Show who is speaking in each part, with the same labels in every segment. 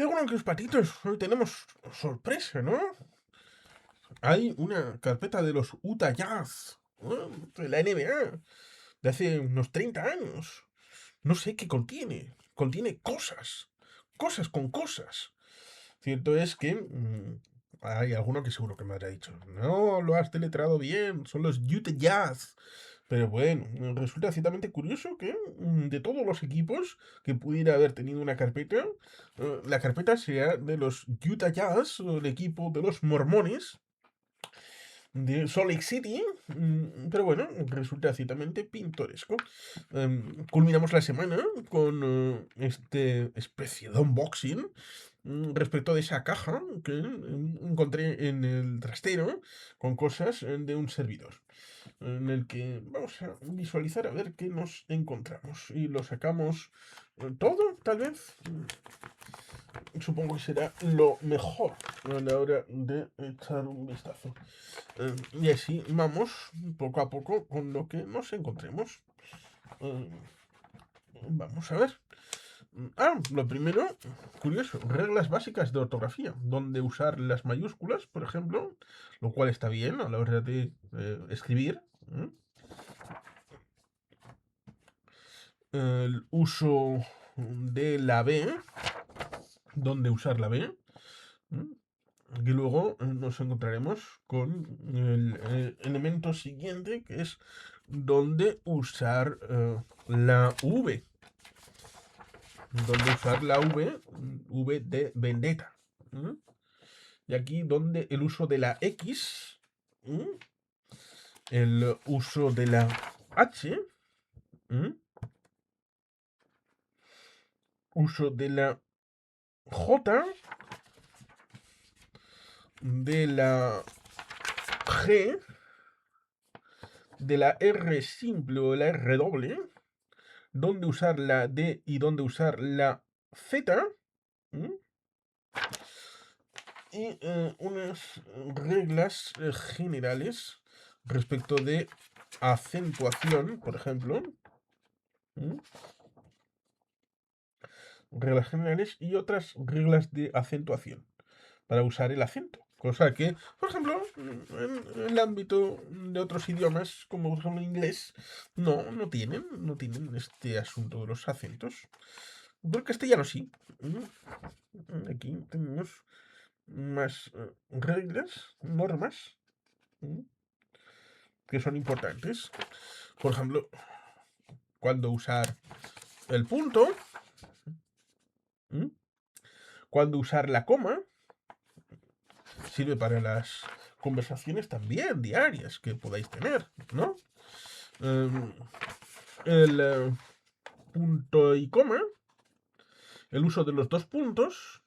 Speaker 1: Bueno, que los patitos, hoy tenemos sorpresa, ¿no? Hay una carpeta de los Utah Jazz, ¿no? De la NBA, de hace unos 30 años. No sé qué contiene. Contiene cosas. Cosas con cosas. Cierto es que hay alguno que seguro que me habrá dicho, no lo has deletreado bien, son los Utah Jazz. Pero bueno, resulta ciertamente curioso que de todos los equipos que pudiera haber tenido una carpeta, la carpeta sea de los Utah Jazz, o el equipo de los mormones de Salt Lake City, pero bueno, resulta ciertamente pintoresco. Culminamos la semana con este especie de unboxing respecto de esa caja que encontré en el trastero con cosas de un servidor, en el que vamos a visualizar a ver qué nos encontramos. Y lo sacamos todo, tal vez. Supongo que será lo mejor a la hora de echar un vistazo. Y así vamos poco a poco con lo que nos encontremos. Eh, Vamos a ver. Lo primero, curioso, reglas básicas de ortografía, donde usar las mayúsculas, por ejemplo, lo cual está bien a la hora de escribir. El uso de la B, donde usar la B. Y luego nos encontraremos con el elemento siguiente, que es donde usar la V. Donde usar la V, V de vendetta. Y aquí donde el uso de la X, el uso de la H, uso de la J, de la G, de la R simple o la R doble, dónde usar la D y dónde usar la Z. Y unas reglas generales respecto de acentuación, por ejemplo. Reglas generales y otras reglas de acentuación para usar el acento. Cosa que, por ejemplo, en el ámbito de otros idiomas, como por ejemplo el inglés, no tienen este asunto de los acentos. Pero el castellano sí. Aquí tenemos más reglas, normas, que son importantes. Por ejemplo, cuándo usar el punto, cuándo usar la coma. Sirve para las conversaciones también diarias que podáis tener, ¿no? El punto y coma, el uso de los dos puntos,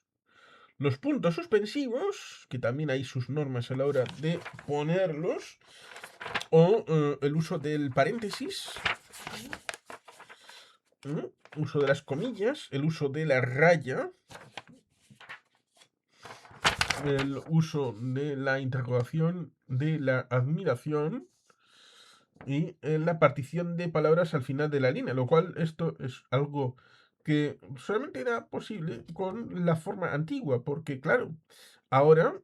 Speaker 1: los puntos suspensivos, que también hay sus normas a la hora de ponerlos, o el uso del paréntesis, uso de las comillas, el uso de la raya, el uso de la interrogación, de la admiración y la partición de palabras al final de la línea, lo cual esto es algo que solamente era posible con la forma antigua, porque claro, ahora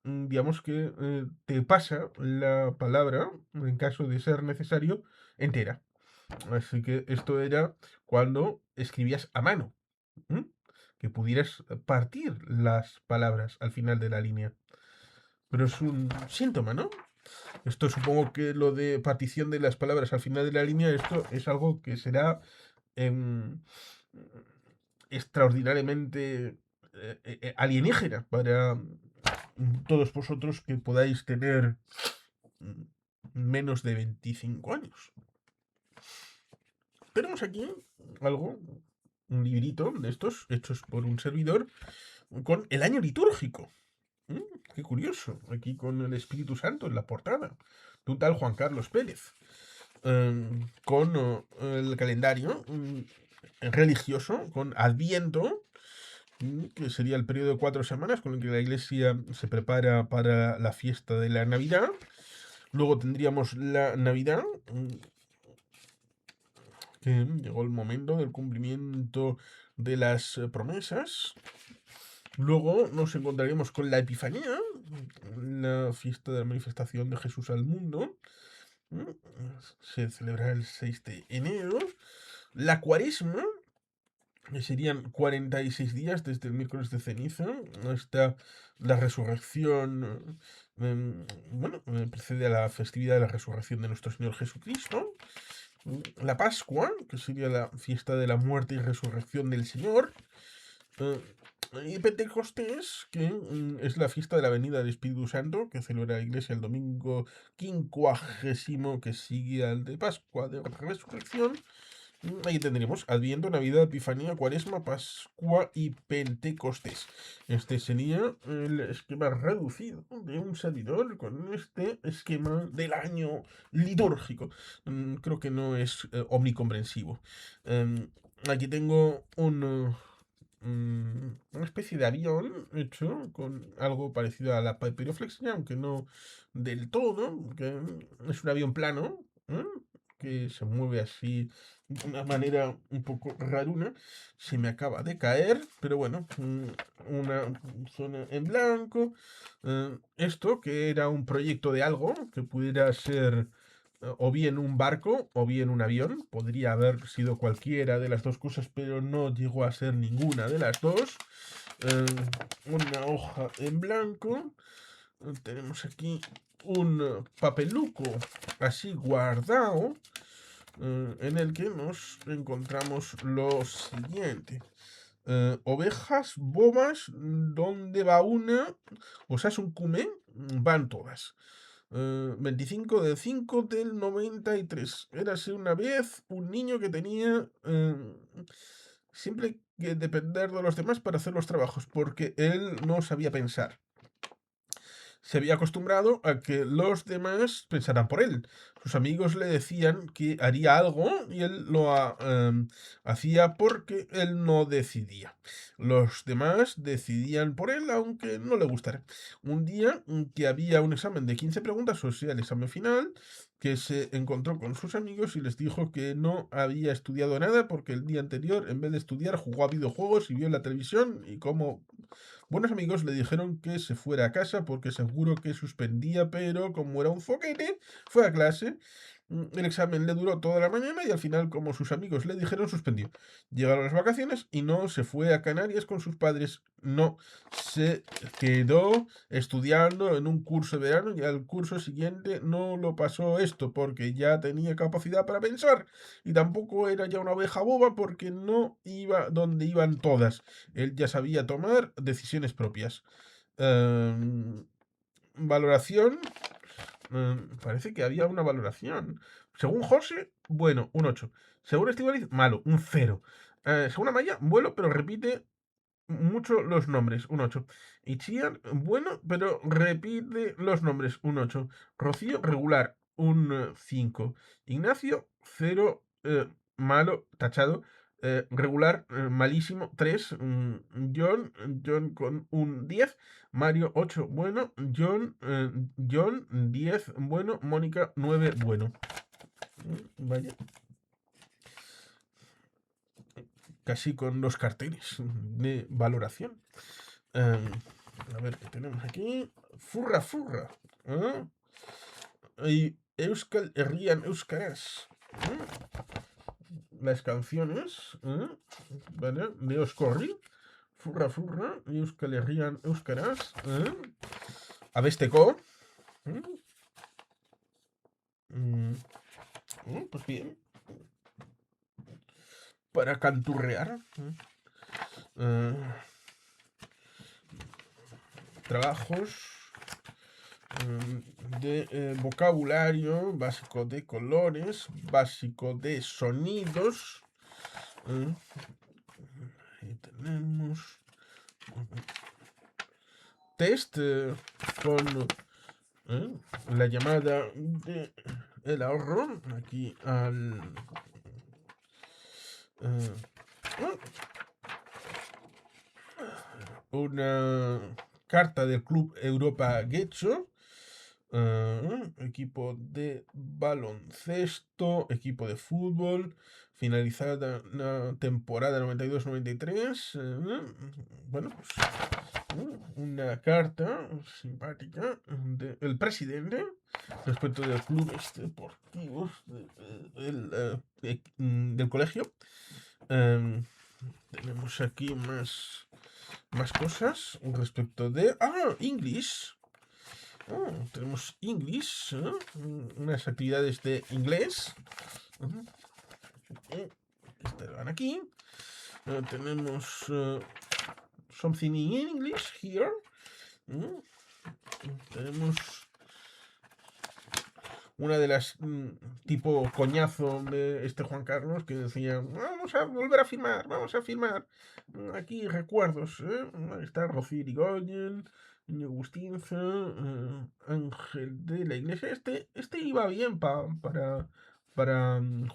Speaker 1: digamos que te pasa la palabra, en caso de ser necesario, entera. Así que esto era cuando escribías a mano, que pudieras partir las palabras al final de la línea. Pero es un síntoma, ¿no? Esto supongo que lo de partición de las palabras al final de la línea, esto es algo que será em, extraordinariamente alienígena para todos vosotros que podáis tener mm, menos de 25 años. Tenemos aquí algo, un librito de estos, hechos por un servidor, con el año litúrgico. Qué curioso, aquí con el Espíritu Santo en la portada. De un tal Juan Carlos Pérez. Con el calendario religioso, con Adviento, que sería el periodo de 4 semanas con el que la iglesia se prepara para la fiesta de la Navidad. Luego tendríamos la Navidad, que llegó el momento del cumplimiento de las promesas. Luego nos encontraremos con la Epifanía, la fiesta de la manifestación de Jesús al mundo. Se celebrará el 6 de enero. La Cuaresma, que serían 46 días desde el miércoles de ceniza hasta la resurrección. Bueno, precede a la festividad de la resurrección de nuestro Señor Jesucristo. La Pascua, que sería la fiesta de la muerte y resurrección del Señor. Y Pentecostés, que es la fiesta de la venida del Espíritu Santo, que celebra la Iglesia el domingo 50 que sigue al de Pascua de Resurrección. Ahí tendremos Adviento, Navidad, Epifanía, Cuaresma, Pascua y Pentecostés. Este sería el esquema reducido de un servidor con este esquema del año litúrgico. Creo que no es omnicomprensivo. Aquí tengo una especie de avión hecho con algo parecido a la papiroflexia, aunque no del todo, que es un avión plano, que se mueve así de una manera un poco raruna. Se me acaba de caer, pero bueno, una zona en blanco. Esto que era un proyecto de algo que pudiera ser o bien un barco o bien un avión. Podría haber sido cualquiera de las dos cosas, pero no llegó a ser ninguna de las dos. Eh, una hoja en blanco. Tenemos aquí un papeluco así guardado, en el que nos encontramos lo siguiente. Ovejas bobas, ¿dónde va una? O sea, es un cume, van todas. 25 de 5 del 93. Érase una vez un niño que tenía siempre que depender de los demás para hacer los trabajos, porque él no sabía pensar. Se había acostumbrado a que los demás pensaran por él. Sus amigos le decían que haría algo y él lo hacía porque él no decidía. Los demás decidían por él aunque no le gustara. Un día que había un examen de 15 preguntas, o sea, el examen final, que se encontró con sus amigos y les dijo que no había estudiado nada porque el día anterior, en vez de estudiar, jugó a videojuegos y vio la televisión y como buenos amigos le dijeron que se fuera a casa porque seguro que suspendía, pero como era un foquete, fue a clase. El examen le duró toda la mañana y al final, como sus amigos le dijeron, suspendió. Llegaron las vacaciones y no se fue a Canarias con sus padres. No, se quedó estudiando en un curso de verano y al curso siguiente no lo pasó esto porque ya tenía capacidad para pensar y tampoco era ya una oveja boba porque no iba donde iban todas. Él ya sabía tomar decisiones propias. Valoración. Parece que había una valoración. Según José, bueno, un 8. Según Estivaliz, malo, un 0. Según Amaya, bueno, pero repite mucho los nombres, un 8. Itziar, bueno, pero repite los nombres, un 8. Rocío, regular, un 5. Ignacio, 0, malo, tachado. Regular, malísimo, 3. John con un 10. Mario, 8, bueno. John, 10, bueno. Mónica, 9, bueno. Vaya. Casi con los carteles de valoración. A ver qué tenemos aquí. Furra, furra. Y Euskal Herrian Euskaraz. Las canciones. Vale. De Oscorri. Furra, furra. Euskal Herrian Euskaraz. Abesteko. Pues bien. Para canturrear. Trabajos de vocabulario, básico de colores, básico de sonidos. Ahí tenemos test con la llamada de el ahorro aquí al una carta del Club Europa Getxo. Equipo de baloncesto, equipo de fútbol, finalizada la temporada 92-93. Bueno, pues una carta simpática del presidente respecto de clubes deportivos del colegio. Tenemos aquí más cosas respecto de... English. Tenemos English, unas actividades de inglés. Estarán aquí. Tenemos something in English here. Tenemos una de las tipo coñazo de este Juan Carlos que decía, vamos a volver a firmar, vamos a firmar. Aquí recuerdos, ahí está Rocío Irigoyen, Niño Agustinza, Ángel de la Iglesia. Este iba bien para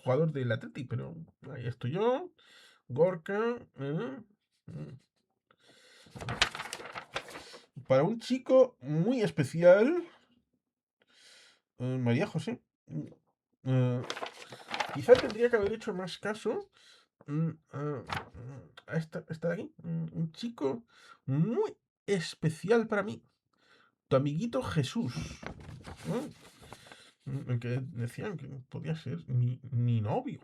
Speaker 1: jugador del Atleti, pero ahí estoy yo, Gorka. Para un chico muy especial, María José. Quizá tendría que haber hecho más caso a esta de aquí. Un chico muy especial para mí. Tu amiguito Jesús. El que decían que podía ser mi novio.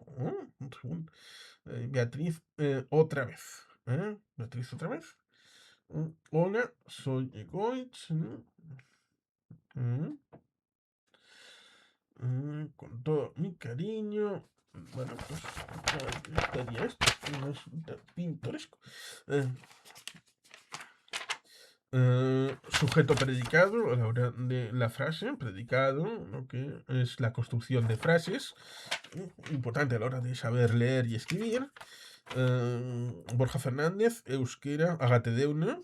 Speaker 1: Beatriz otra vez. Beatriz otra vez. Hola, soy Egoitz. Con todo mi cariño. Bueno, pues estaría esto. No es pintoresco. Sujeto predicado a la hora de la frase, predicado, lo que es la construcción de frases, importante a la hora de saber leer y escribir. Borja Fernández, euskera, Agatedeuna,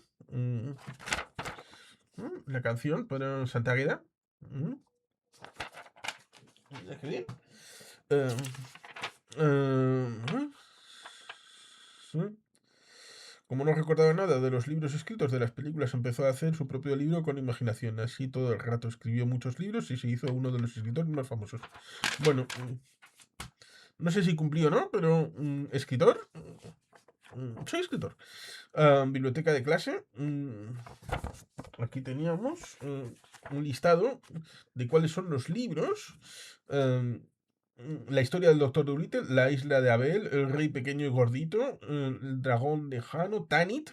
Speaker 1: la canción para Santa Agueda. Escribir. Como no recordaba nada de los libros escritos de las películas, empezó a hacer su propio libro con imaginación. Así todo el rato escribió muchos libros y se hizo uno de los escritores más famosos. Bueno, no sé si cumplió o no, pero escritor. Soy escritor. Biblioteca de clase. Aquí teníamos un listado de cuáles son los libros. La historia del Doctor Dolittle, La isla de Abel, El rey pequeño y gordito, El dragón de Jano, Tanit.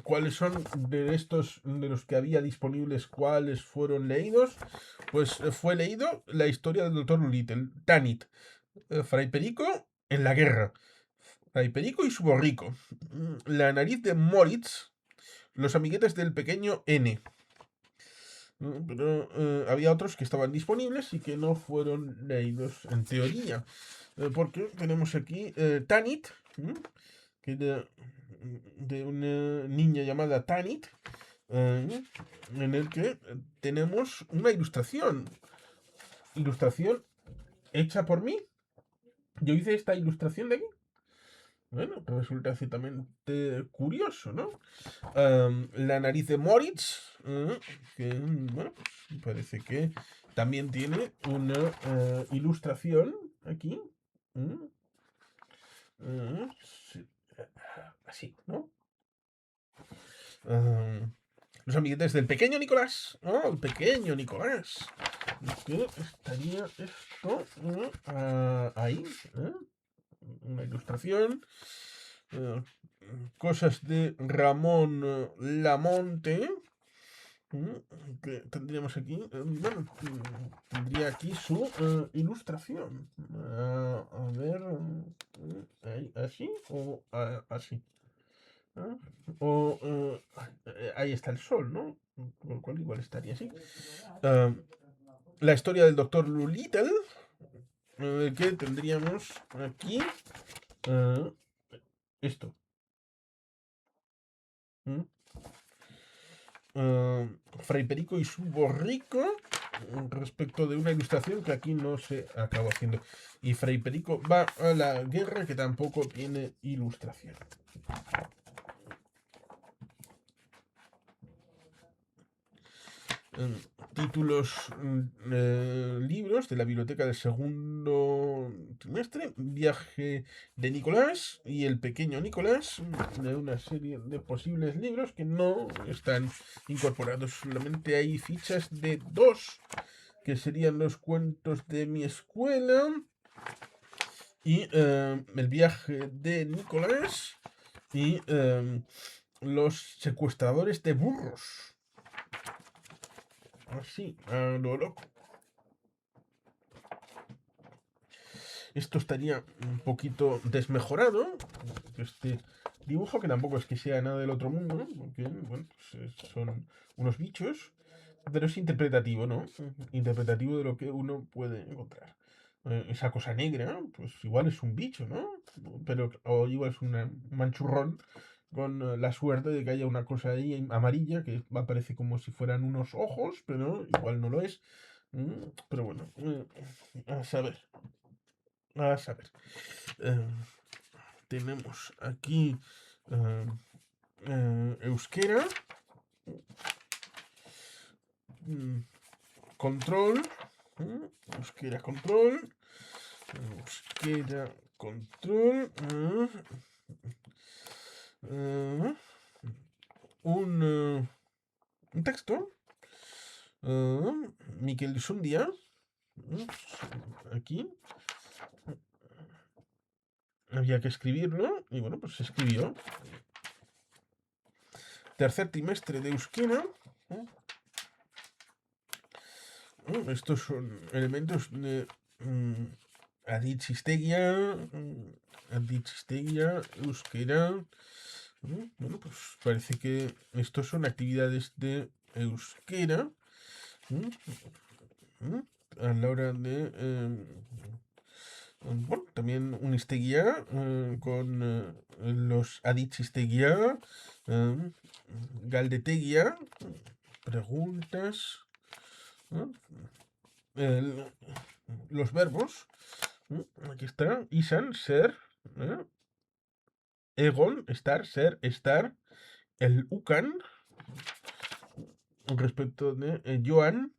Speaker 1: ¿Cuáles son de estos, de los que había disponibles, cuáles fueron leídos? Pues fue leído la historia del Doctor Dolittle, Tanit, Fray Perico en la guerra, Fray Perico y su borrico, La nariz de Moritz, Los amiguetes del pequeño N. Pero había otros que estaban disponibles y que no fueron leídos en teoría. Porque tenemos aquí Tanit, que de una niña llamada Tanit, en el que tenemos una ilustración. Ilustración hecha por mí. Yo hice esta ilustración de aquí. Bueno, resulta ciertamente curioso, ¿no? La nariz de Moritz, que, bueno, pues parece que también tiene una ilustración aquí. Sí, así, ¿no? Los amiguetes del pequeño Nicolás. Oh, el pequeño Nicolás. ¿Qué estaría esto? Ahí. Una ilustración. Cosas de Ramón Lamonte. Que tendríamos aquí. Bueno, tendría aquí su ilustración. A ver. ¿Así o así? O ahí está el sol, ¿no? Con lo cual igual estaría así. La historia del Doctor Dolittle. Que tendríamos aquí. Esto. Fray Perico y su borrico. Respecto de una ilustración que aquí no se acabó haciendo. Y Fray Perico va a la guerra, que tampoco tiene ilustración. títulos, libros de la biblioteca del segundo trimestre, Viaje de Nicolás y El pequeño Nicolás, de una serie de posibles libros que no están incorporados. Solamente hay fichas de dos, que serían los cuentos de mi escuela y El viaje de Nicolás y Los secuestradores de burros. Así, a lo loco. Esto estaría un poquito desmejorado. Este dibujo, que tampoco es que sea nada del otro mundo, ¿no? Porque, bueno, pues son unos bichos, pero es interpretativo, ¿no? Interpretativo de lo que uno puede encontrar. Esa cosa negra, pues igual es un bicho, ¿no? Pero, o igual es un manchurrón con la suerte de que haya una cosa ahí amarilla que aparece como si fueran unos ojos, pero igual no lo es. Pero bueno, a saber, a saber. Eh, tenemos aquí eh, euskera, control, euskera control, euskera control, un texto, Miquel Sundia, aquí, había que escribirlo, y bueno, pues se escribió. Tercer trimestre de euskera. Estos son elementos de Aditzistegia, euskera. Bueno, pues parece que estos son actividades de euskera, a la hora de bueno, también un Isteguía con los Aditzistegia, Galdetegia, preguntas, los verbos. Aquí está, Isan, ser, Egon, estar, ser, estar, el Ucan, respecto de Joan,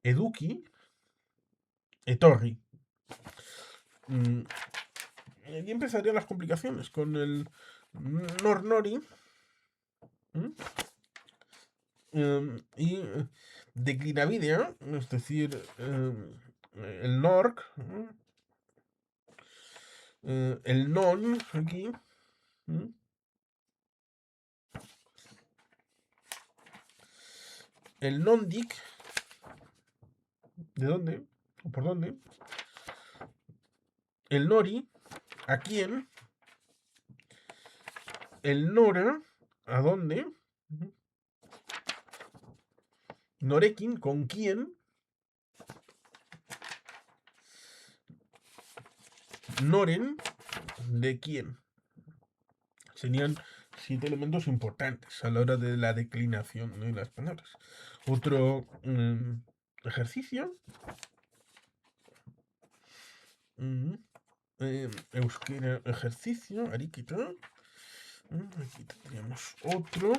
Speaker 1: Eduki, Etorri. Y aquí empezarían las complicaciones con el Nornori y Declinavidea, es decir, el Norc, el Non, aquí, el Nondic, ¿de dónde? ¿O por dónde? El Nori, ¿a quién? El Nora, ¿a dónde? Norekin, ¿con quién? Noren, ¿de quién? Serían 7 elementos importantes a la hora de la declinación de las palabras. Otro ejercicio. Euskera ejercicio, arikita. Aquí tendríamos otro.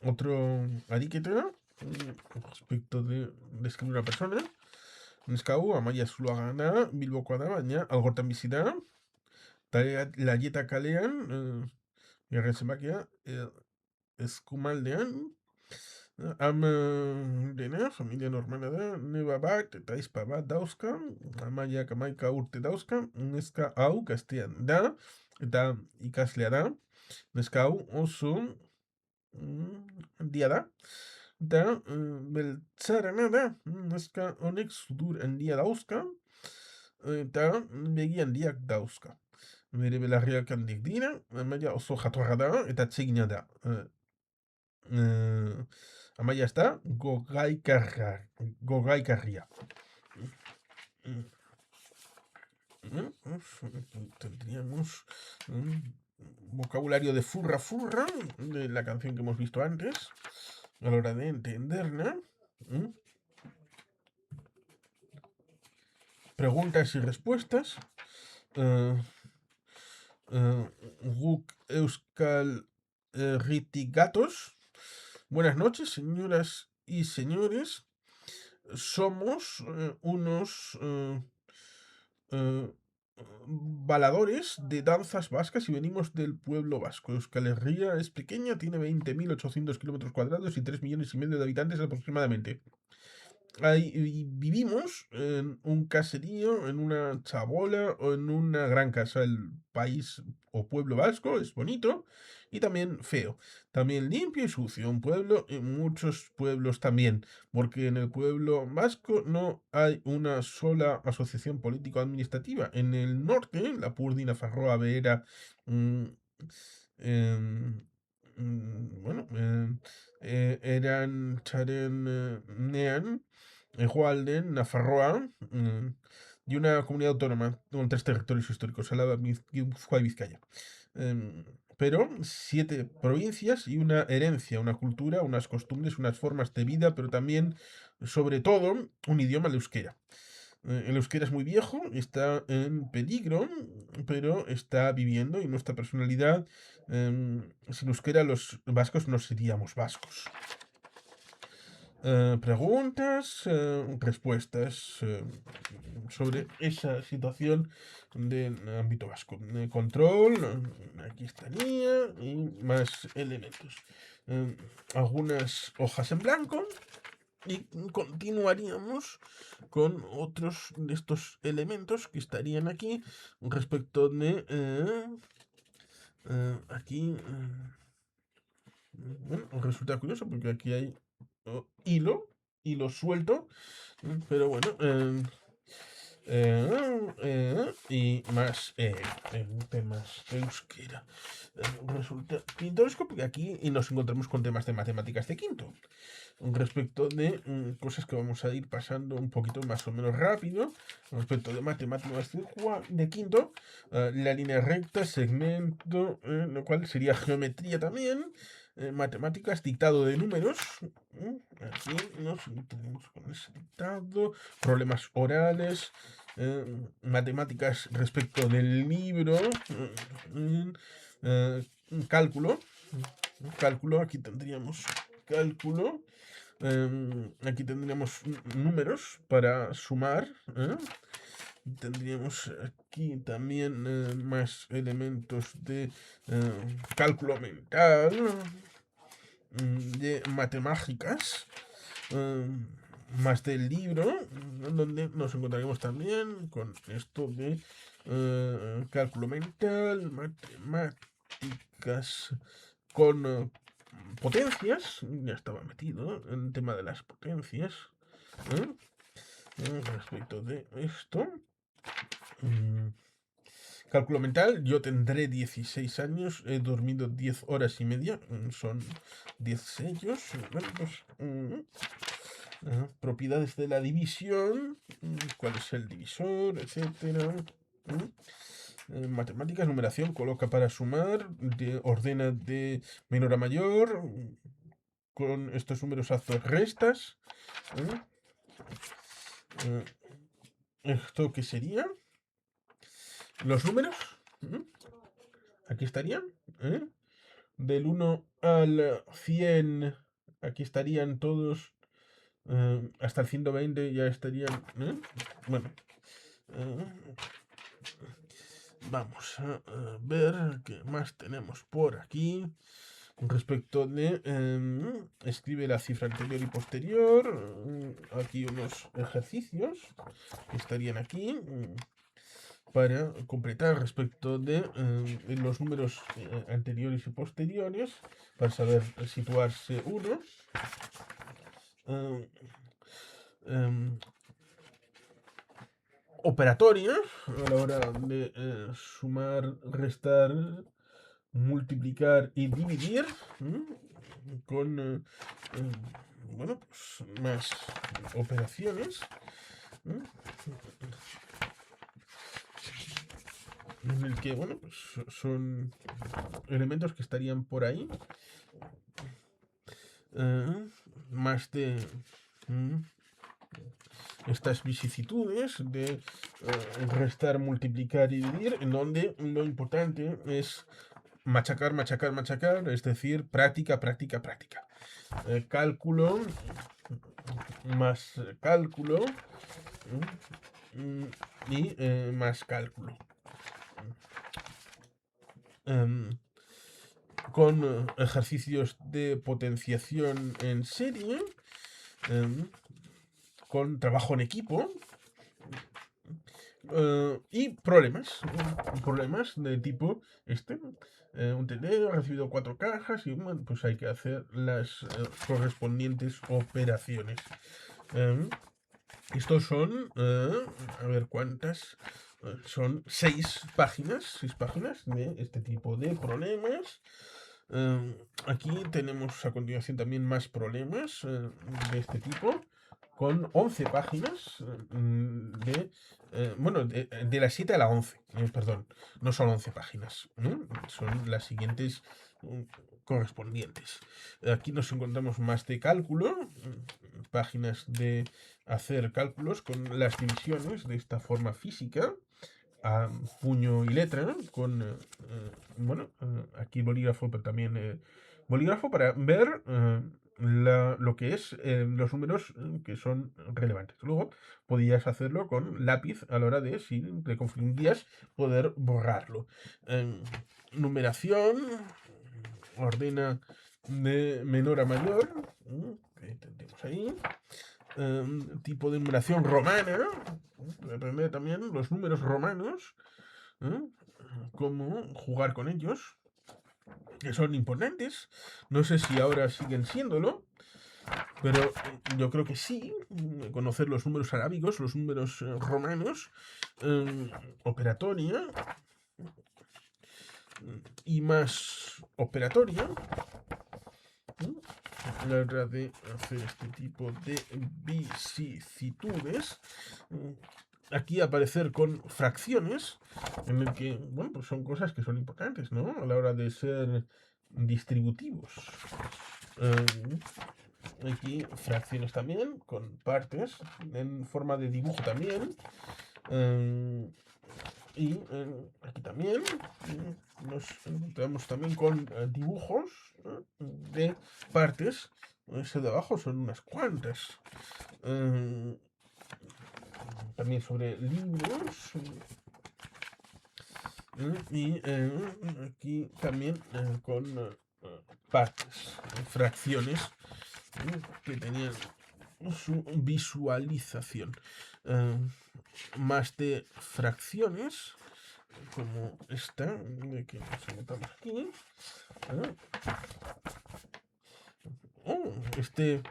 Speaker 1: Otro ariketa respecto de describir una persona. Neskau, amaia zuloa gana, bilbokoa da, baina algortan bizi da. Laieta kalean, bigarren zenbakia, eskumaldean, dena, familia normala da, neba bat eta izpa bat dauzka, amaiak amaika urte dauzka, neska hau gaztean da, eta ikaslea da, neska hau oso handia da, eta beltzarana da, neska honek sudur handia dauzka, eta begi handiak dauzka. Bere belarriak handik dira, amaia oso jatorra da, eta atsegina da. Amaia ez da, gogaikarria. Tendríamos un vocabulario de furra furra, de la canción que hemos visto antes, a la hora de entenderla. Preguntas y respuestas. Guk Euskal Ritigatos. Buenas noches, señoras y señores. Somos unos eh, baladores de danzas vascas y venimos del pueblo vasco. Euskal Herria es pequeña, tiene 20.800 kilómetros cuadrados y 3,5 millones de habitantes aproximadamente. Ahí vivimos en un caserío, en una chabola o en una gran casa. El país o pueblo vasco es bonito y también feo. También limpio y sucio. Un pueblo y muchos pueblos también. Porque en el pueblo vasco no hay una sola asociación político-administrativa. En el norte, la Purdi, Nafarroa, Beera, mm, em, bueno, eran Charen, Nean, Gualden, Nafarroa y una comunidad autónoma con 3 territorios históricos, Álava, Guipúzcoa y Vizcaya. Pero 7 provincias y una herencia, una cultura, unas costumbres, unas formas de vida, pero también, sobre todo, un idioma, el euskera. El euskera es muy viejo, está en peligro, pero está viviendo y nuestra personalidad, sin euskera los vascos no seríamos vascos. Preguntas, respuestas sobre esa situación del ámbito vasco. Control, aquí estaría, y más elementos. Algunas hojas en blanco y continuaríamos con otros de estos elementos que estarían aquí respecto de aquí. Bueno, resulta curioso porque aquí hay hilo suelto, pero bueno, y más temas de euskera. Resulta pintoresco porque aquí y nos encontramos con temas de matemáticas de quinto. Respecto de cosas que vamos a ir pasando un poquito más o menos rápido. Respecto de matemáticas de quinto, la línea recta, segmento, lo cual sería geometría también. Matemáticas, dictado de números. Aquí nos tenemos con ese dictado. Problemas orales. Matemáticas respecto del libro. Cálculo. Cálculo, aquí tendríamos cálculo. Aquí tendríamos números para sumar. Tendríamos aquí también más elementos de cálculo mental, de matemáticas, más del libro, donde nos encontraremos también con esto de cálculo mental, matemáticas con potencias. Ya estaba metido en el tema de las potencias. ¿eh? Respecto de esto. Cálculo mental, yo tendré 16 años, he dormido 10 horas y media, son 10 sellos. Bueno, pues, propiedades de la división, cuál es el divisor, etcétera. Matemáticas, numeración, coloca para sumar, ordena de menor a mayor, con estos números haces restas. ¿Esto qué sería? Los números, aquí estarían, del 1 al 100, aquí estarían todos, hasta el 120 ya estarían, bueno, vamos a ver qué más tenemos por aquí. Respecto de escribe la cifra anterior y posterior. Aquí unos ejercicios que estarían aquí para completar respecto de los números anteriores y posteriores, para saber situarse uno. Operatoria a la hora de sumar, restar, multiplicar y dividir con bueno, pues más operaciones en el que, bueno, pues son elementos que estarían por ahí, más de estas vicisitudes de restar, multiplicar y dividir, en donde lo importante es machacar, machacar, machacar, es decir, práctica, práctica, práctica. Cálculo más cálculo y más cálculo. Con ejercicios de potenciación en serie, con trabajo en equipo y problemas de tipo un TD ha recibido 4 cajas y bueno, pues hay que hacer las correspondientes operaciones. Estos son, a ver cuántas, son 6 páginas de este tipo de problemas. Aquí tenemos a continuación también más problemas de este tipo, con 11 páginas de las 7 a la 11, perdón, no son 11 páginas, son las siguientes correspondientes. Aquí nos encontramos más de cálculo, páginas de hacer cálculos con las divisiones de esta forma física, a puño y letra, con, aquí bolígrafo, pero también bolígrafo para ver lo que es los números que son relevantes. Luego podías hacerlo con lápiz a la hora de, si te confundías, poder borrarlo. Numeración, ordena de menor a mayor, que tenemos ahí. Tipo de numeración romana, aprender también los números romanos, cómo jugar con ellos, que son importantes. No sé si ahora siguen siéndolo, pero yo creo que sí. Conocer los números arábigos, los números romanos, operatoria y más operatoria. A la hora de hacer este tipo de vicisitudes, aquí aparecer con fracciones, en el que, bueno, pues son cosas que son importantes, ¿no? A la hora de ser distributivos. Aquí fracciones también, con partes, en forma de dibujo también. Y aquí también nos encontramos también con dibujos de partes. Ese de abajo son unas cuantas. También sobre libros. Y aquí también con partes, fracciones que tenían su visualización. Más de fracciones, como esta, de que nos encontramos aquí. Este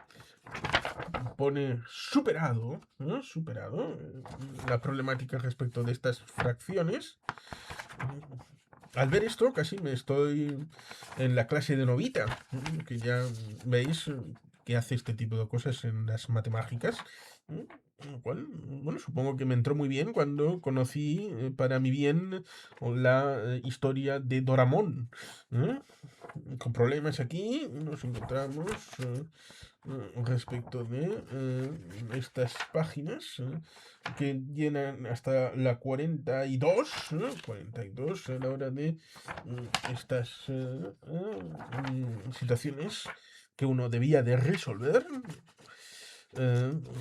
Speaker 1: pone superado, ¿no? Superado la problemática respecto de estas fracciones. Al ver esto, casi me estoy en la clase de Novita, que ya veis que hace este tipo de cosas en las matemáticas. Lo cual, bueno, supongo que me entró muy bien cuando conocí para mi bien la historia de Doraemon. Con problemas aquí nos encontramos respecto de estas páginas que llenan hasta la 42, 42 a la hora de estas situaciones que uno debía de resolver.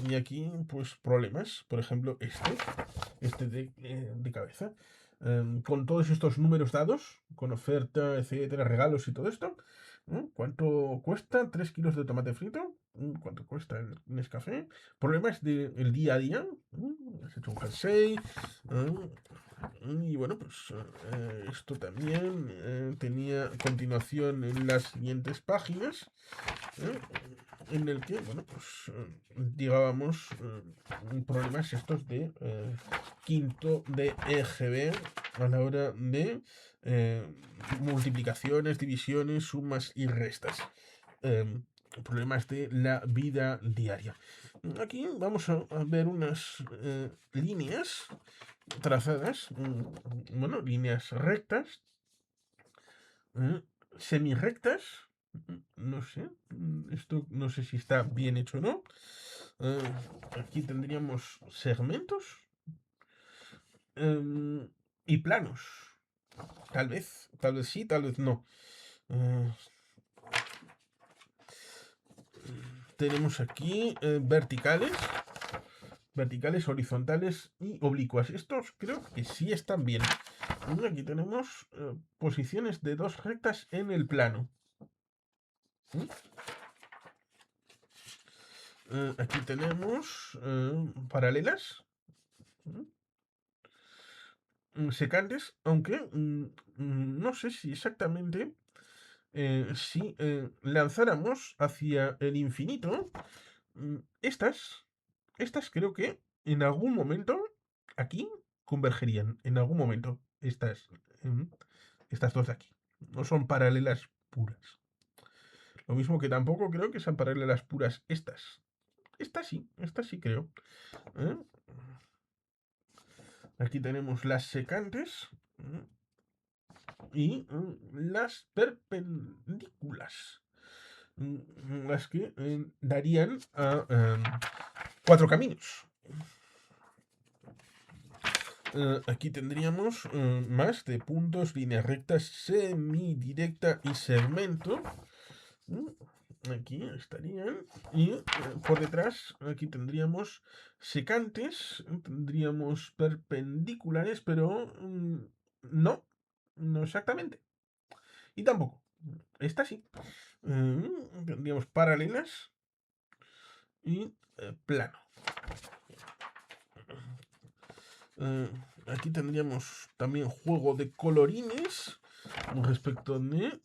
Speaker 1: Y aquí, pues, problemas. Por ejemplo, este de cabeza. Con todos estos números dados, con oferta, etcétera, regalos y todo esto. ¿Cuánto cuesta 3 kilos de tomate frito? ¿Cuánto cuesta el Nescafé? Problemas del día a día. Has hecho un jersey. Y bueno, pues esto también tenía continuación en las siguientes páginas. En el que, bueno, pues llegábamos problemas estos de quinto de EGB a la hora de multiplicaciones, divisiones, sumas y restas. Problemas de la vida diaria. Aquí vamos a ver unas líneas trazadas, bueno, líneas rectas, semirrectas, no sé, esto no sé si está bien hecho o no. Aquí tendríamos segmentos y planos. Tal vez sí, tal vez no. Eh, Tenemos aquí verticales, horizontales y oblicuas. Estos creo que sí están bien. Y aquí tenemos posiciones de dos rectas en el plano. ¿Mm? Aquí tenemos paralelas. ¿Mm? Secantes, aunque no sé si exactamente si lanzáramos hacia el infinito, estas creo que en algún momento aquí convergerían. En algún momento. Estas dos de aquí. No son paralelas puras. Lo mismo que tampoco creo que sean paralelas puras estas. Estas sí creo. ¿eh? Aquí tenemos las secantes y las perpendículas. Las que darían a cuatro caminos. Aquí tendríamos más de puntos, líneas rectas, semidirecta y segmento. Aquí estarían. Y por detrás, aquí tendríamos secantes, tendríamos perpendiculares, pero no exactamente. Y tampoco. Esta sí. Tendríamos paralelas y plano. Aquí tendríamos también juego de colorines respecto de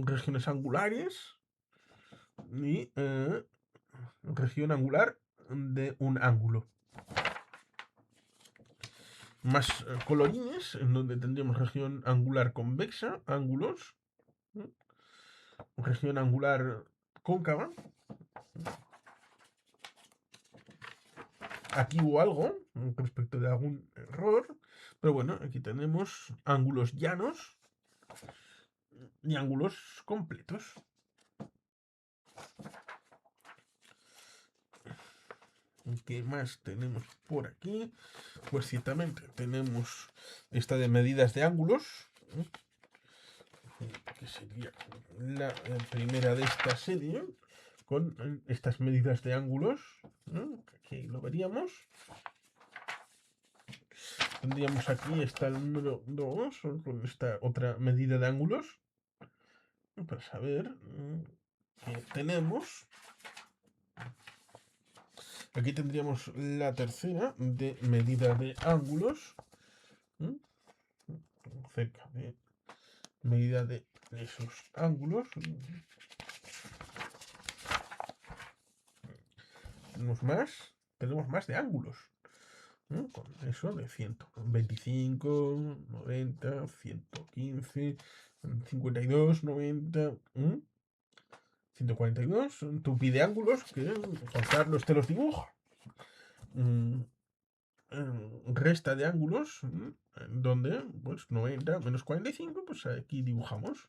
Speaker 1: regiones angulares y región angular de un ángulo. Más colorines, en donde tendríamos región angular convexa, ángulos, región angular cóncava. Aquí hubo algo respecto de algún error, pero bueno, aquí tenemos ángulos llanos y ángulos completos. ¿Qué más tenemos por aquí? Pues ciertamente tenemos esta de medidas de ángulos, que sería la primera de esta serie, con estas medidas de ángulos, aquí lo veríamos. Tendríamos aquí está el número 2, con esta otra medida de ángulos, para saber qué tenemos. Aquí tendríamos la tercera de medida de ángulos, cerca de medida de esos ángulos. Tenemos más de ángulos. Con eso de 125, 90, 115, 52, 90, 142. Tupi de ángulos que Juan Carlos te los dibuja. Resta de ángulos, donde pues 90 menos 45, pues aquí dibujamos.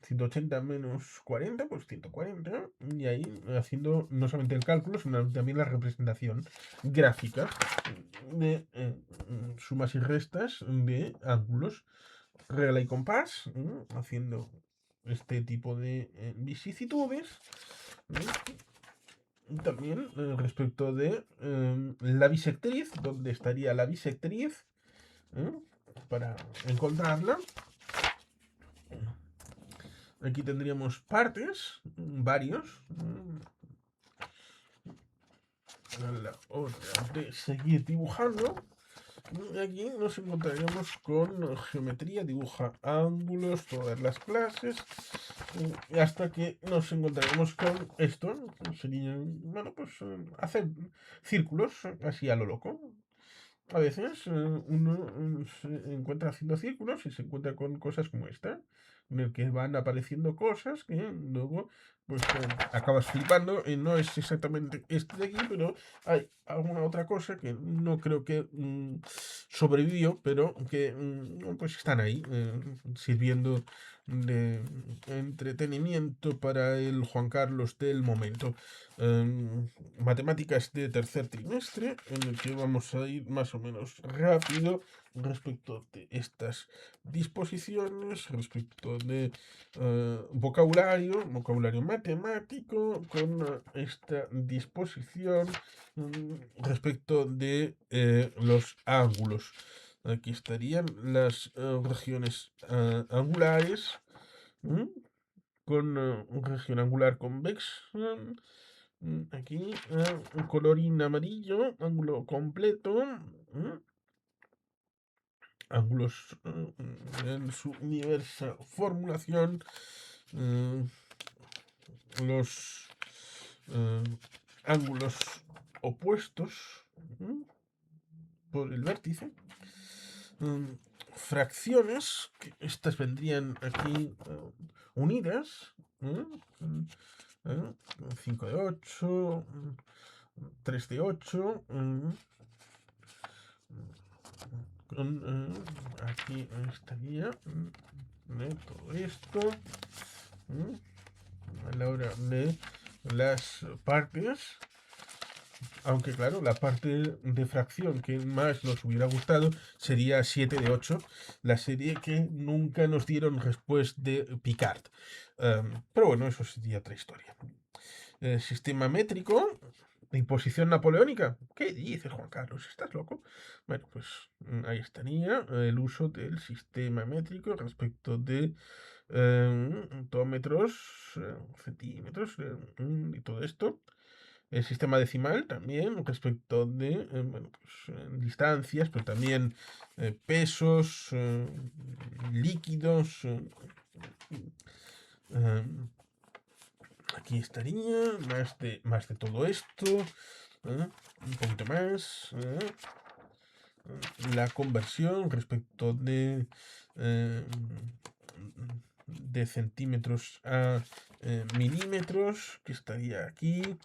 Speaker 1: 180 menos 40, pues 140. Y ahí haciendo no solamente el cálculo, sino también la representación gráfica de sumas y restas de ángulos. Regla y compás, haciendo este tipo de vicisitudes. También respecto de la bisectriz, ¿dónde estaría la bisectriz? Para encontrarla. Aquí tendríamos partes, varios. A la hora de seguir dibujando. Y aquí nos encontraríamos con geometría, dibuja ángulos, todas las clases, hasta que nos encontraremos con esto, que sería, bueno, pues hacer círculos así a lo loco. A veces uno se encuentra haciendo círculos y se encuentra con cosas como esta, en el que van apareciendo cosas que luego pues acabas flipando y no es exactamente este de aquí, pero hay alguna otra cosa que no creo que sobrevivió, pero que pues están ahí sirviendo de entretenimiento para el Juan Carlos del momento. Matemáticas de tercer trimestre, en el que vamos a ir más o menos rápido respecto de estas disposiciones, respecto de vocabulario matemático, con esta disposición respecto de los ángulos. Aquí estarían las regiones angulares, con región angular convexa. Aquí, un colorín amarillo, ángulo completo. Ángulos en su diversa formulación. Los ángulos opuestos por el vértice. Fracciones, que estas vendrían aquí unidas. 5 de 8, 3 de 8. Aquí estaría todo esto. A la hora de las partes. Aunque claro, la parte de fracción que más nos hubiera gustado sería 7 de 8, la serie que nunca nos dieron después de Picard. Pero bueno, eso sería otra historia. Sistema métrico, imposición napoleónica. ¿Qué dices, Juan Carlos? ¿Estás loco? Bueno, pues ahí estaría el uso del sistema métrico respecto de tómetros, centímetros y todo esto. El sistema decimal también respecto de distancias, pero también pesos, líquidos. Aquí estaría más de todo esto. Un poquito más. La conversión respecto de centímetros a milímetros, que estaría aquí.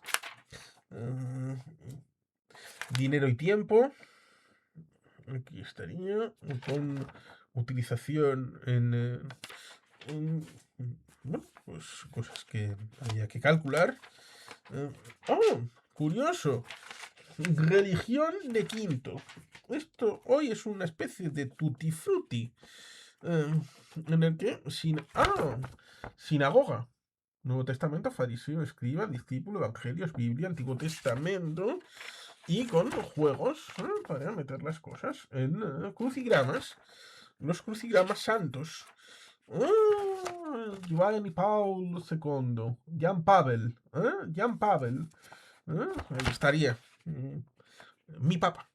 Speaker 1: Dinero y tiempo. Aquí estaría. Con utilización bueno, pues cosas que había que calcular. ¡Oh! Curioso. Religión de quinto. Esto hoy es una especie de tutti frutti. En el que sinagoga. Nuevo Testamento, fariseo, escriba, discípulo, evangelios, Biblia, Antiguo Testamento. Y con juegos para meter las cosas en crucigramas. Los crucigramas santos. Giovanni Paul II. Jan Pavel. Jan Pavel. Ahí estaría. Mi papa.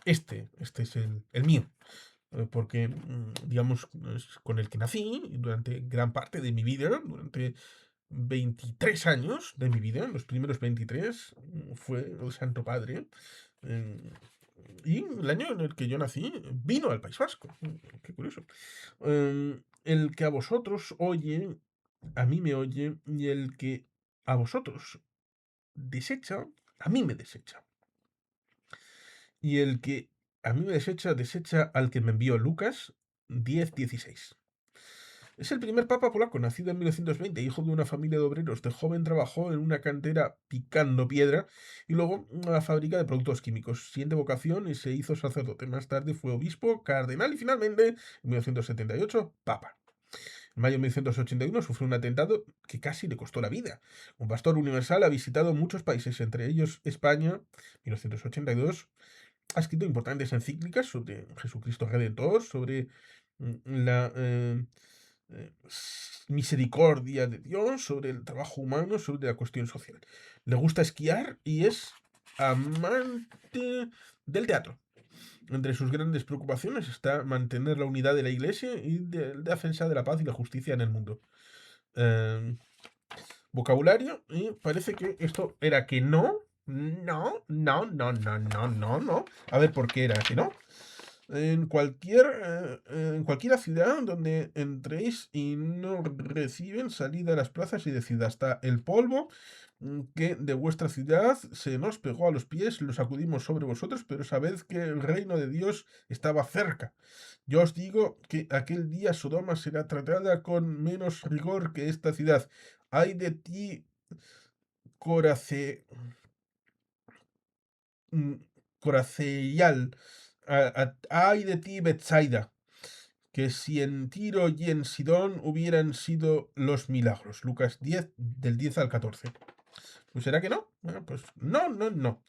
Speaker 1: Este es el mío. Porque, digamos, es con el que nací durante gran parte de mi vida, durante 23 años de mi vida, los primeros 23 fue el Santo Padre. Y el año en el que yo nací vino al País Vasco. Qué curioso. El que a vosotros oye, a mí me oye, y el que a vosotros desecha, a mí me desecha. Y el que a mí me desecha al que me envió Lucas 10:16. Es el primer papa polaco, nacido en 1920, hijo de una familia de obreros. De joven trabajó en una cantera picando piedra y luego en una fábrica de productos químicos. Siente vocación y se hizo sacerdote. Más tarde fue obispo, cardenal y finalmente, en 1978, papa. En mayo de 1981 sufrió un atentado que casi le costó la vida. Un pastor universal ha visitado muchos países, entre ellos España, 1982. Ha escrito importantes encíclicas sobre Jesucristo Redentor, sobre la misericordia de Dios, sobre el trabajo humano, sobre la cuestión social. Le gusta esquiar y es amante del teatro. Entre sus grandes preocupaciones está mantener la unidad de la Iglesia y de defensa de la paz y la justicia en el mundo. Vocabulario, y parece que esto era que no. No. A ver, ¿por qué era que no? En cualquier ciudad donde entréis y no reciben salida a las plazas y decid hasta el polvo que de vuestra ciudad se nos pegó a los pies, los acudimos sobre vosotros, pero sabed que el reino de Dios estaba cerca. Yo os digo que aquel día Sodoma será tratada con menos rigor que esta ciudad. Ay de ti, Corace, mm, Coraceyal, ay de ti, Betsaida, que si en Tiro y en Sidón hubieran sido los milagros. Lucas 10, del 10 al 14. Pues será que no. Bueno, pues no, no, no.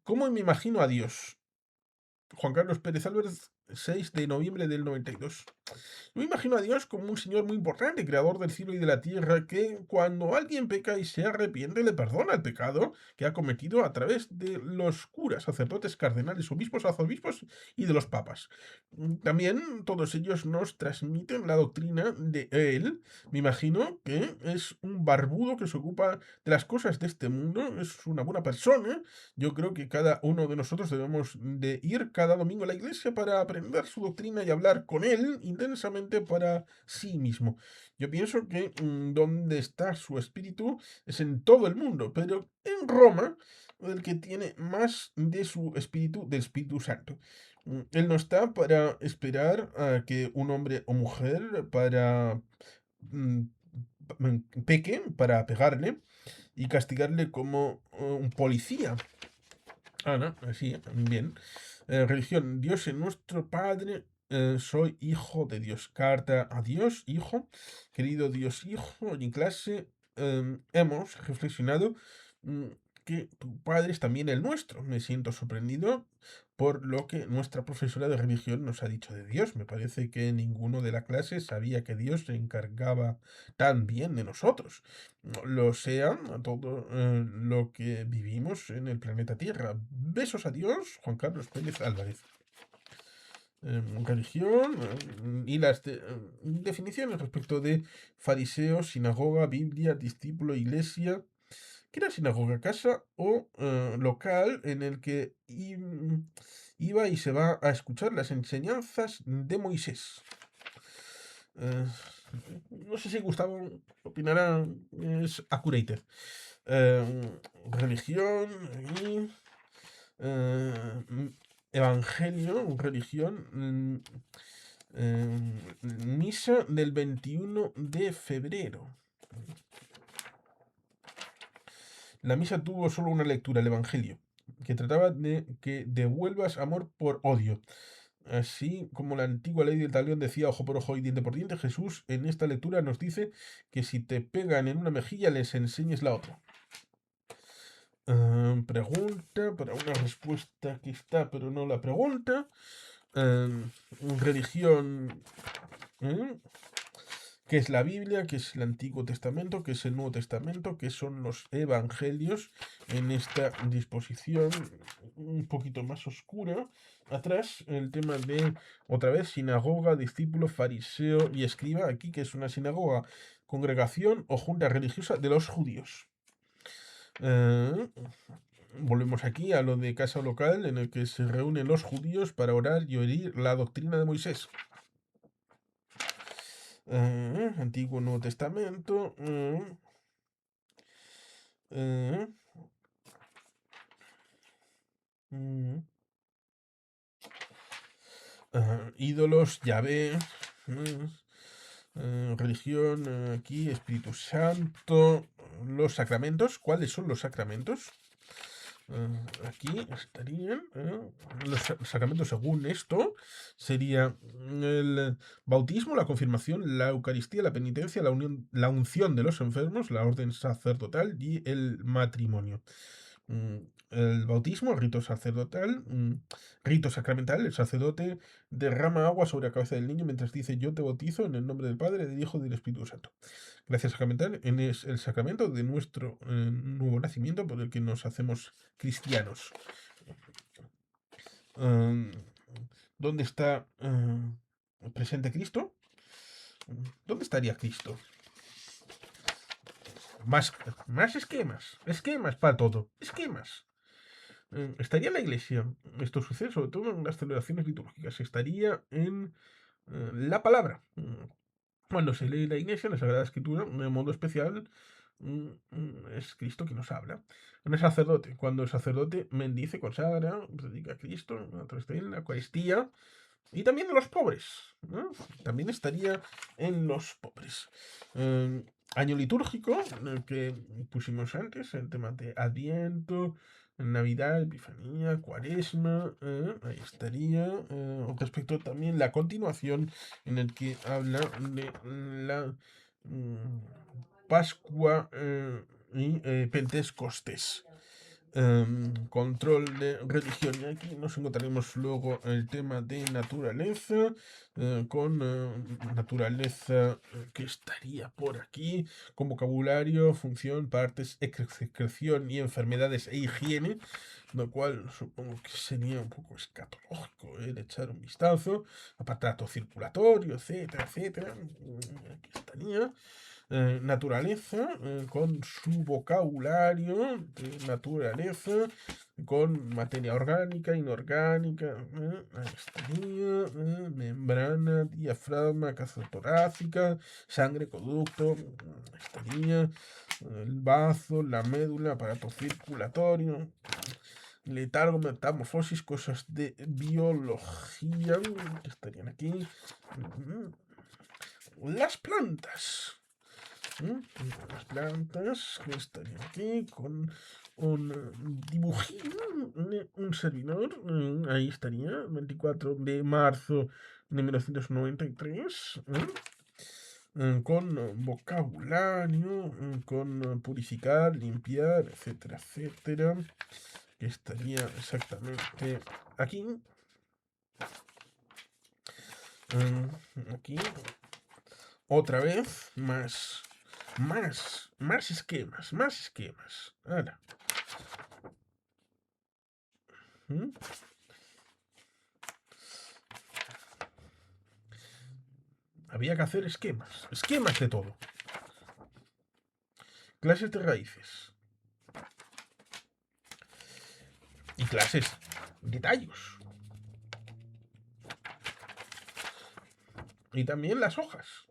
Speaker 1: ¿Cómo me imagino a Dios? Juan Carlos Pérez Álvarez, 6 de noviembre del 92. Yo me imagino a Dios como un señor muy importante, creador del cielo y de la tierra, que cuando alguien peca y se arrepiente, le perdona el pecado que ha cometido a través de los curas, sacerdotes, cardenales, obispos, arzobispos y de los papas. También todos ellos nos transmiten la doctrina de él. Me imagino que es un barbudo que se ocupa de las cosas de este mundo, es una buena persona. Yo creo que cada uno de nosotros debemos de ir cada domingo a la iglesia para aprender su doctrina y hablar con él intensamente para sí mismo. Yo pienso que donde está su espíritu es en todo el mundo, pero en Roma el que tiene más de su espíritu, del Espíritu Santo. Él no está para esperar a que un hombre o mujer para mm, peque, para pegarle y castigarle como un policía. Ah, no, así, bien. Religión, Dios es nuestro Padre, soy hijo de Dios. Carta a Dios, hijo, querido Dios, hijo, hoy en clase hemos reflexionado mm, que tu Padre es también el nuestro. Me siento sorprendido por lo que nuestra profesora de religión nos ha dicho de Dios. Me parece que ninguno de la clase sabía que Dios se encargaba tan bien de nosotros lo sean a todo lo que vivimos en el planeta Tierra. Besos a Dios, Juan Carlos Pérez Álvarez. Religión y las definiciones respecto de fariseo, sinagoga, Biblia, discípulo, iglesia. ¿Qué era sinagoga? Casa o local en el que iba y se va a escuchar las enseñanzas de Moisés. Eh, no sé si Gustavo opinará, es accurate. Religión y evangelio, religión, misa del 21 de febrero. La misa tuvo solo una lectura, el evangelio, que trataba de que devuelvas amor por odio. Así como la antigua ley del talión decía ojo por ojo y diente por diente, Jesús en esta lectura nos dice que si te pegan en una mejilla les enseñes la otra. Pregunta para una respuesta que está, pero no la pregunta. Religión. ¿Qué es la Biblia? ¿Qué es el Antiguo Testamento? ¿Qué es el Nuevo Testamento? ¿Qué son los Evangelios? En esta disposición un poquito más oscura. Atrás, el tema de, otra vez, sinagoga, discípulo, fariseo y escriba. Aquí, que es una sinagoga, congregación o junta religiosa de los judíos. Volvemos aquí a lo de casa local en el que se reúnen los judíos para orar y oír la doctrina de Moisés. Antiguo Nuevo Testamento. Ídolos, Yahvé. Religión, aquí, Espíritu Santo. Los sacramentos. ¿Cuáles son los sacramentos? Aquí estarían los sacramentos según esto. Sería el bautismo, la confirmación, la Eucaristía, la penitencia, la unción de los enfermos, la orden sacerdotal y el matrimonio. El bautismo, el rito sacerdotal, rito sacramental, el sacerdote derrama agua sobre la cabeza del niño mientras dice yo te bautizo en el nombre del Padre, del Hijo y del Espíritu Santo. Gracia sacramental es el sacramento de nuestro nuevo nacimiento por el que nos hacemos cristianos. ¿Dónde está presente Cristo? ¿Dónde estaría Cristo? Más esquemas para todo, esquemas. Estaría en la iglesia. Esto sucede sobre todo en las celebraciones litúrgicas. Estaría en la palabra. Cuando se lee la iglesia, la Sagrada Escritura, de modo especial, Es Cristo que nos habla. En el sacerdote, cuando el sacerdote bendice, consagra, predica a Cristo, a través de él, la Eucaristía, y también en los pobres, ¿no? También estaría en los pobres. Año litúrgico, en el que pusimos antes el tema de Adviento, Navidad, Epifanía, Cuaresma, ahí estaría. Respecto también la continuación, en el que habla de la Pascua y Pentecostés. Control de religión. Y aquí nos encontraremos luego el tema de naturaleza, con naturaleza que estaría por aquí, con vocabulario, función, partes, excreción y enfermedades e higiene, lo cual supongo que sería un poco escatológico de echar un vistazo, aparato circulatorio, etcétera, etcétera. Aquí estaría naturaleza, con su vocabulario de naturaleza, con materia orgánica, inorgánica, ahí estaría, membrana, diafragma, caza torácica, sangre, conducto, ahí estaría, el bazo, la médula, aparato circulatorio, letargo, metamorfosis, cosas de biología que estarían aquí. Las plantas. Las plantas que estarían aquí con un dibujín, un servidor, ahí estaría, 24 de marzo de 1993, con vocabulario, con purificar, limpiar, etcétera, etcétera, que estaría exactamente aquí, aquí, otra vez, más esquemas, más esquemas. Ahora. ¿Mm? Había que hacer esquemas, esquemas de todo. Clases de raíces. Y clases de tallos. Y también las hojas.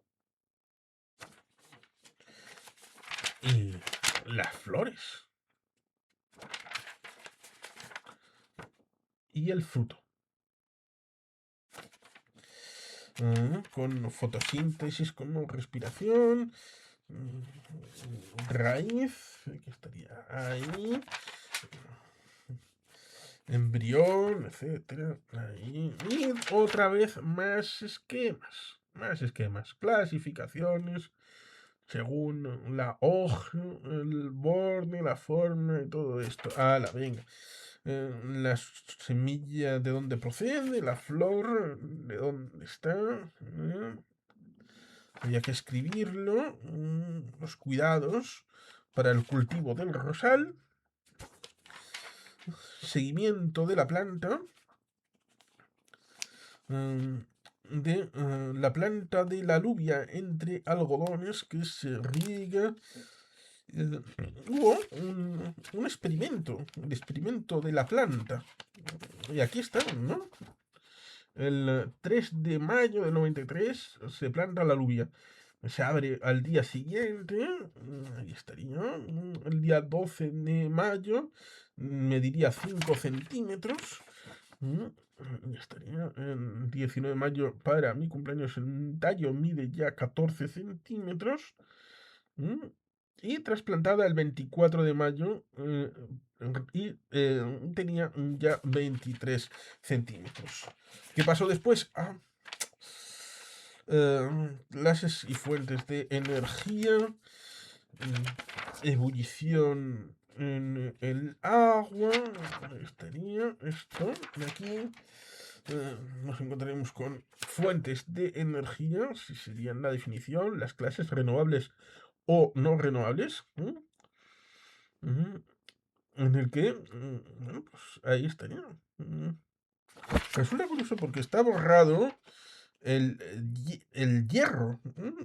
Speaker 1: Y las flores. Y el fruto. Con fotosíntesis, con respiración. Raíz, que estaría ahí. Embrión, etcétera. Ahí. Y otra vez más esquemas. Más esquemas. Clasificaciones según la hoja, el borde, la forma y todo esto. ¡Hala, venga! La semilla de dónde procede, la flor de dónde está. Había que escribirlo. Los cuidados para el cultivo del rosal. Seguimiento de la planta. De la planta de la alubia entre algodones que se riega. Hubo un experimento, el experimento de la planta. Y aquí está, ¿no? El 3 de mayo del 93 se planta la alubia. Se abre al día siguiente, ahí estaría, el día 12 de mayo, mediría 5 centímetros. Ya estaría, el 19 de mayo para mi cumpleaños el tallo mide ya 14 centímetros. Y trasplantada el 24 de mayo y tenía ya 23 centímetros. ¿Qué pasó después? Clases y fuentes de energía, ebullición en el agua, estaría esto de aquí. Nos encontraremos con fuentes de energía, si serían la definición, las clases renovables o no renovables, en el que, bueno, pues ahí estaría. Resulta curioso porque está borrado el hierro.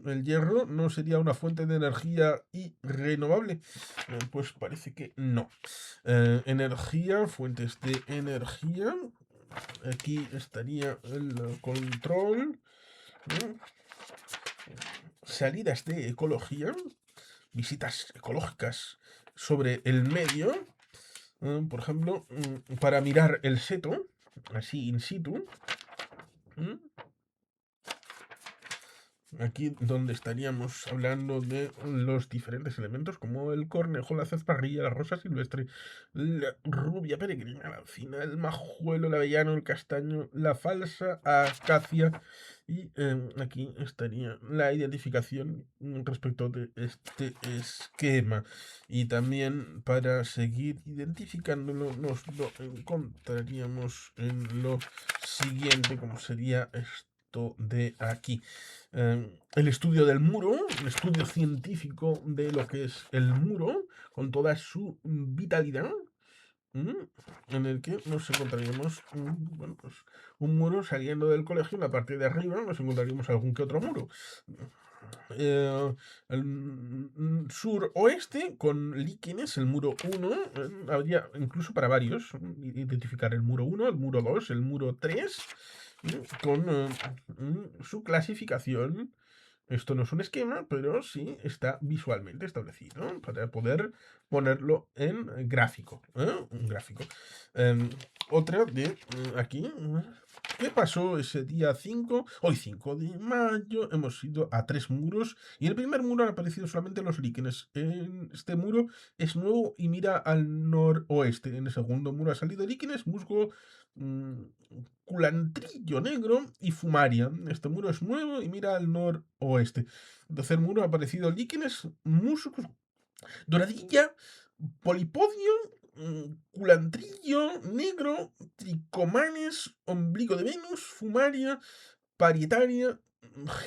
Speaker 1: El hierro no sería una fuente de energía y renovable. Pues parece que no. Energía, fuentes de energía. Aquí estaría el control. Salidas de ecología. visitas ecológicas sobre el medio. Por ejemplo, para mirar el seto, así in situ. Aquí donde estaríamos hablando de los diferentes elementos como el cornejo, la zarzaparrilla, la rosa silvestre, la rubia peregrina, la encina, el majuelo, el avellano, el castaño, la falsa acacia. Y aquí estaría la identificación respecto de este esquema. Y también para seguir identificándolo nos lo encontraríamos en lo siguiente, como sería esto de aquí. El estudio del muro, un estudio científico de lo que es el muro, con toda su vitalidad, en el que nos encontraríamos, bueno, pues, un muro saliendo del colegio, en la parte de arriba nos encontraríamos algún que otro muro. El suroeste con líquenes, el muro 1, habría incluso para varios, identificar el muro 1, el muro 2, el muro 3, con su clasificación. Esto no es un esquema, pero sí está visualmente establecido para poder ponerlo en gráfico. Un gráfico. Otra de aquí. ¿Qué pasó ese día 5? Hoy 5 de mayo hemos ido a 3 muros y el primer muro han aparecido solamente los líquenes. Este muro es nuevo y mira al noroeste. En el segundo muro ha salido líquenes, musgo, culantrillo negro y fumaria. Este muro es nuevo y mira al noroeste. El tercer muro ha aparecido líquenes, musgo, doradilla, polipodio, culantrillo negro, tricomanes, ombligo de Venus, fumaria, parietaria,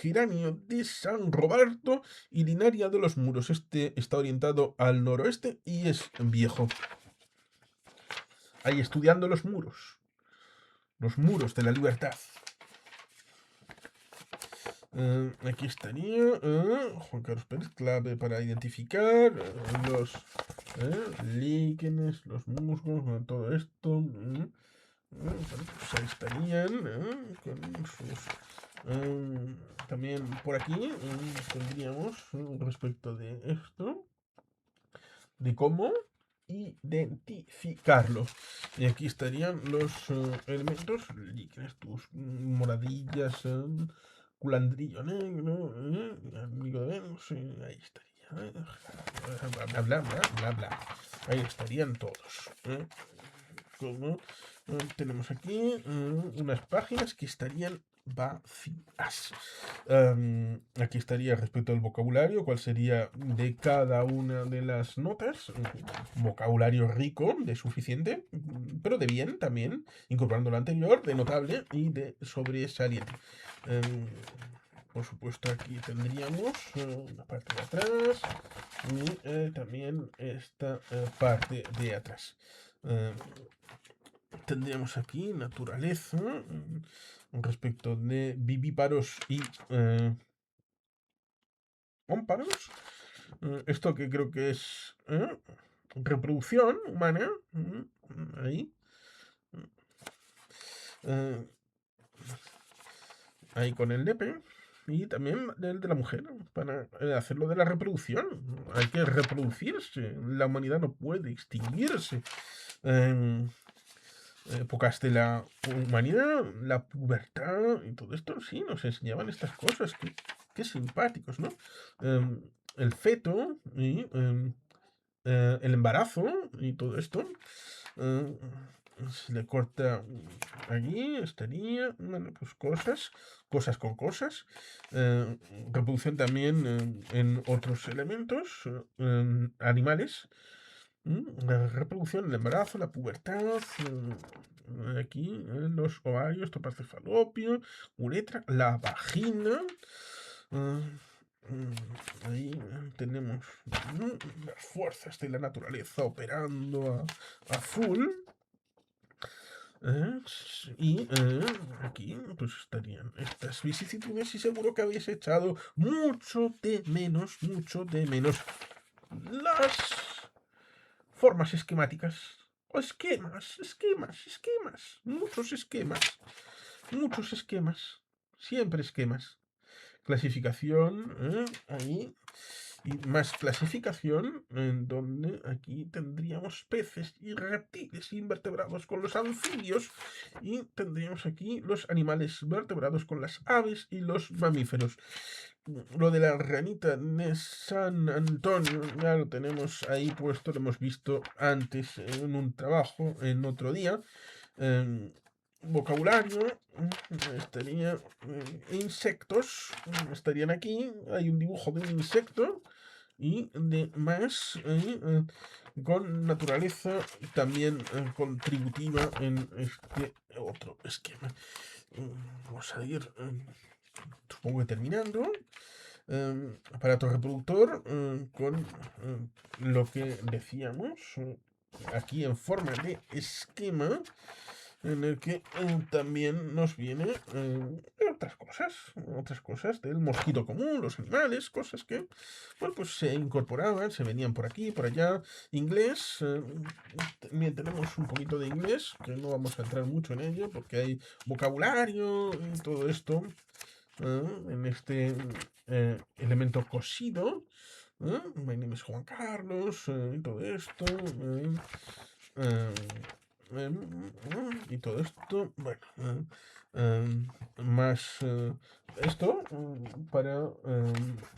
Speaker 1: geranio de San Roberto y linaria de los muros. Este está orientado al noroeste y es viejo. Ahí estudiando los muros de la libertad. Aquí estaría Juan Carlos Pérez, clave para identificar los líquenes, los musgos, todo esto. Pues ahí estarían con sus. También por aquí tendríamos respecto de esto, de cómo identificarlo. Y aquí estarían los elementos líquenes, tus moradillas, culandrillo negro, amigo de Venus, ahí estaría. Bla, bla, bla, bla, bla. Ahí estarían todos. Como tenemos aquí unas páginas que estarían vacías. Aquí estaría respecto al vocabulario, cuál sería de cada una de las notas. Vocabulario rico, de suficiente, pero de bien también, incorporando lo anterior, de notable y de sobresaliente. Por supuesto, aquí tendríamos la parte de atrás y también esta parte de atrás. Tendríamos aquí naturaleza respecto de vivíparos y ómparos. Esto que creo que es reproducción humana. Ahí. Ahí con el nepe. Y también el de la mujer, para hacerlo de la reproducción. Hay que reproducirse. La humanidad no puede extinguirse. Épocas de la humanidad, la pubertad y todo esto, sí, nos enseñaban estas cosas. Qué simpáticos, ¿no? El feto y el embarazo y todo esto. Se le corta allí, estaría, bueno, pues cosas con cosas. Reproducción también en otros elementos, animales. La reproducción, el embarazo, la pubertad, aquí los ovarios, topas de falopio, uretra, la vagina. Ahí tenemos las fuerzas de la naturaleza operando a full. Y aquí pues estarían estas vicisitudes y seguro que habéis echado mucho de menos las formas esquemáticas. O esquemas. Muchos esquemas. Siempre esquemas. Clasificación, ahí. y más clasificación, en donde aquí tendríamos peces y reptiles invertebrados con los anfibios y tendríamos aquí los animales vertebrados con las aves y los mamíferos. Lo de la ranita de San Antonio ya lo tenemos ahí puesto, lo hemos visto antes en un trabajo, en otro día. Em, vocabulario, estaría insectos, estarían aquí, hay un dibujo de un insecto y de más con naturaleza también contributiva en este otro esquema. Vamos a ir, supongo que terminando. Aparato reproductor con lo que decíamos aquí en forma de esquema en el que también nos viene otras cosas del mosquito común, los animales, cosas que, bueno, pues se incorporaban, se venían por aquí, por allá. Inglés, también tenemos un poquito de inglés, que no vamos a entrar mucho en ello, porque hay vocabulario y todo esto en este elemento cosido. My name is Juan Carlos y todo esto. Eh, y todo esto, bueno, más esto para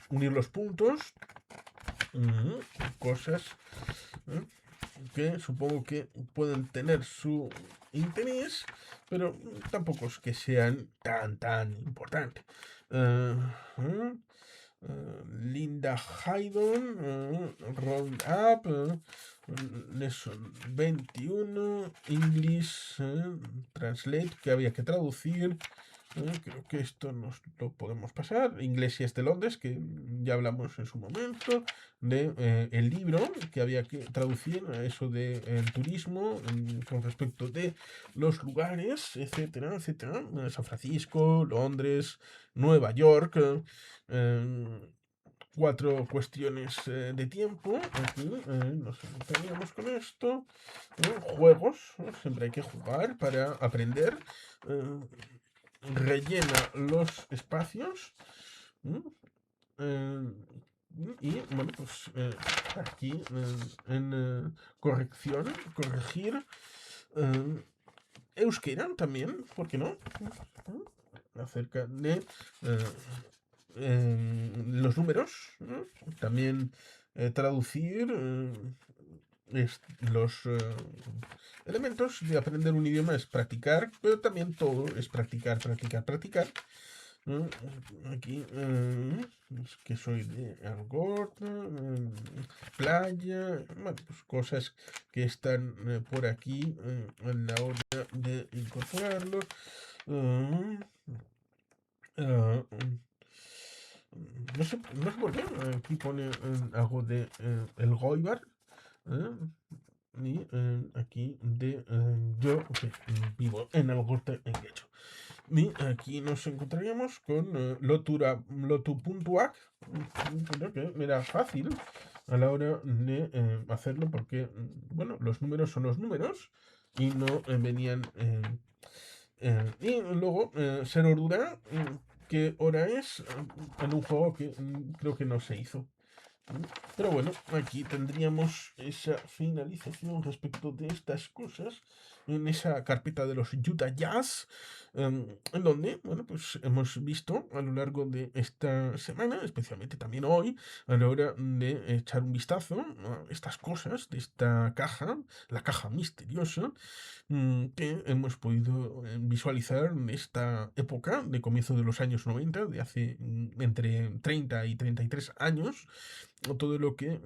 Speaker 1: unir los puntos, cosas eh, que supongo que pueden tener su interés, pero tampoco es que sean tan importantes. Eh, eh, Linda Haydon, Roundup, Lesson 21, English, Translate, que había que traducir. Creo que esto nos lo podemos pasar. Inglés y es de Londres, que ya hablamos en su momento. De el libro que había que traducir a eso de el turismo con respecto de los lugares, etcétera, etcétera. San Francisco, Londres, Nueva York. Cuatro cuestiones de tiempo. Aquí nos encontraríamos con esto. Juegos, siempre hay que jugar para aprender. Rellena los espacios. eh, y bueno, pues aquí en corrección, corregir. Euskera también, ¿por qué no? Acerca de los números, ¿no? También traducir los elementos de aprender un idioma es practicar, pero también todo es practicar, practicar, practicar. ¿No? Aquí es que soy de Algorta, playa, bueno, pues cosas que están por aquí en la hora de incorporarlo. Uh, uh, no sé por qué. Aquí pone algo de el Goibar. ¿eh? Y aquí de yo que vivo en Algorta, en Guecho. Y aquí nos encontraríamos con Lotu.ac, que era fácil a la hora de hacerlo porque, bueno, los números son los números y no venían. Y luego, Ser Ordura, ¿qué hora es? En un juego que creo que no se hizo. Pero bueno, aquí tendríamos esa finalización respecto de estas cosas en esa carpeta de los Utah Jazz, en donde, bueno, pues hemos visto a lo largo de esta semana, especialmente también hoy, a la hora de echar un vistazo a estas cosas de esta caja, la caja misteriosa, que hemos podido visualizar en esta época de comienzo de los años 90, de hace entre 30 y 33 años, todo lo que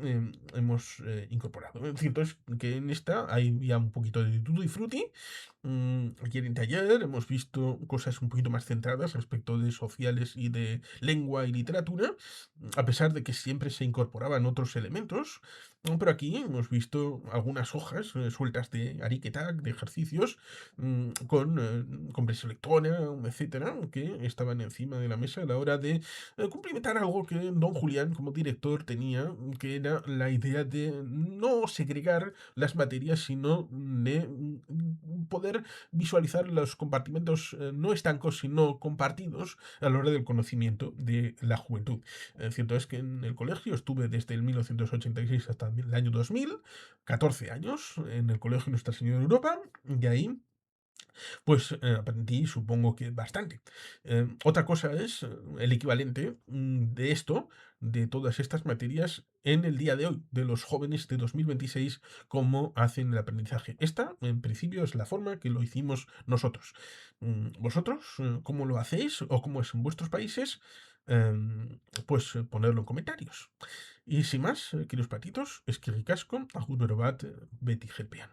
Speaker 1: hemos incorporado. Es cierto es que en esta hay ya un poquito de tutti frutti. Aquí en el taller hemos visto cosas un poquito más centradas respecto de sociales y de lengua y literatura, a pesar de que siempre se incorporaban otros elementos. Pero aquí hemos visto algunas hojas sueltas de Ariqueta, de ejercicios, con compresión lectora, etcétera, que estaban encima de la mesa a la hora de cumplimentar algo que don Julián, como director, tenía, que era la idea de no segregar las materias, sino de poder visualizar los compartimentos no estancos, sino compartidos a la hora del conocimiento de la juventud. Cierto es que en el colegio estuve desde el 1986 hasta el año 2000, 14 años en el colegio Nuestra Señora de Europa, y ahí pues aprendí, supongo que bastante. Otra cosa es el equivalente de esto, de todas estas materias, en el día de hoy, de los jóvenes de 2026, cómo hacen el aprendizaje. Esta, en principio, es la forma que lo hicimos nosotros. ¿Vosotros cómo lo hacéis o cómo es en vuestros países? Pues ponerlo en comentarios. Y sin más, queridos patitos, es que ricasco, a bat, Betty Gelpean.